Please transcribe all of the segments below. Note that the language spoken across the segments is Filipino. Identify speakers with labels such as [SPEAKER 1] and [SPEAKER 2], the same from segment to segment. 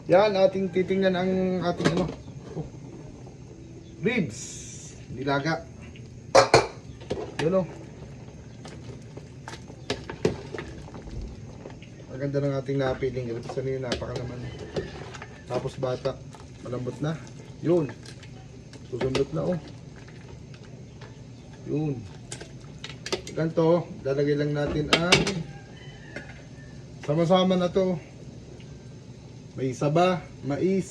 [SPEAKER 1] Yan, ating titingnan ang ating ano. Oh, ribs. Nilaga. Yun o. Maganda ng ating napiling ribs. Ano yun, napakalaman. Tapos bata. Malambot na. Yun. Susundot na oh. Yun. Ganito, lalagay lang natin ang sama-sama na to. May saba, mais,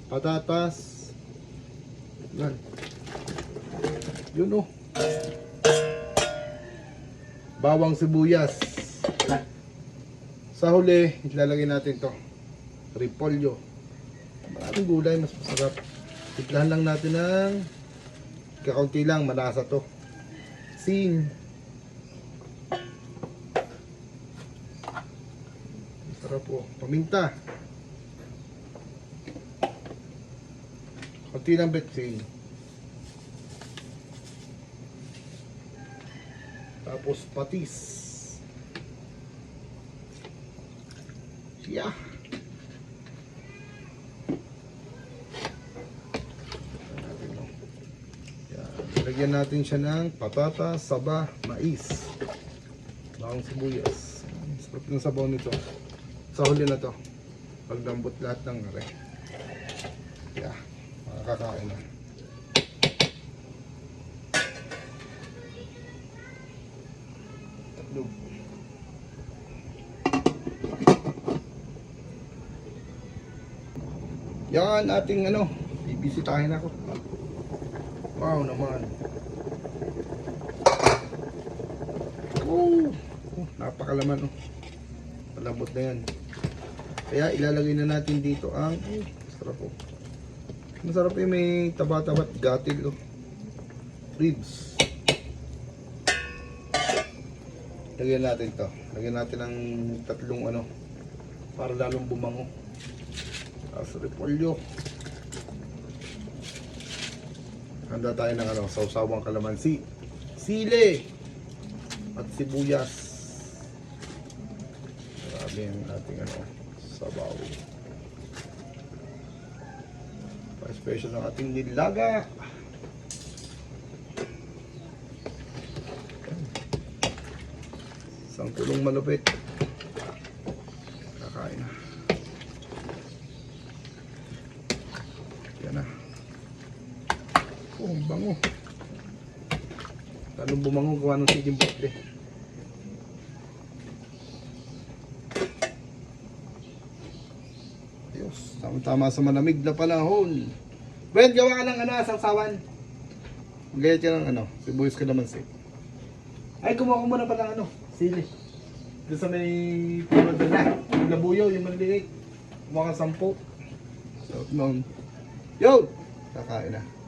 [SPEAKER 1] patatas. Yan. Yun oh. Bawang sibuyas. Sa huli, ilalagay natin to. Repolyo. Maraming gulay, mas masarap. Tiplahan lang natin ng kakaunti lang, malasa to. Sin. Masarap po. Paminta. Kaunti lang betsin. Tapos patis. Yeah. Lagyan natin siya ng patatas, saba, mais, bawang sibuyas. Sarap ng sabaw nito. Sa huli na to. Paglambot lahat ng are. Yeah, makakakain na. Tatlog. Yan ating ano, bibisitahin ako. Wow naman. Oh, napakalaman oh. Palambot na yan. Kaya ilalagay na natin dito ang masarap oh. Masarap yung may taba-tabat gatil oh. Ribs. Lagyan natin to. Lagyan natin ng tatlong ano para lalong bumango. Tapos repolyo. Handa tayo ng ano, sausawang kalamansi, sili, at sibuyas. Marami yung ating ano, sabaw. Pa-special ng ating nilaga. Isang tulong malupit. Kakain na. Yan na. Oh, ang bango. Talong bumango gawa ng siging botle. Ayos, tama-tama sa malamig na panahon. Ben, gawa ka ng ano, sawsawan. Magayat ka ng ano, sibuyas ka naman si. Ay, kumuha ko muna pa ng ano, sili. Doon sa may puro na. Yung labuyo, yung maliliit. Kumuha ka 10. So, noon. Yo! Kakain na.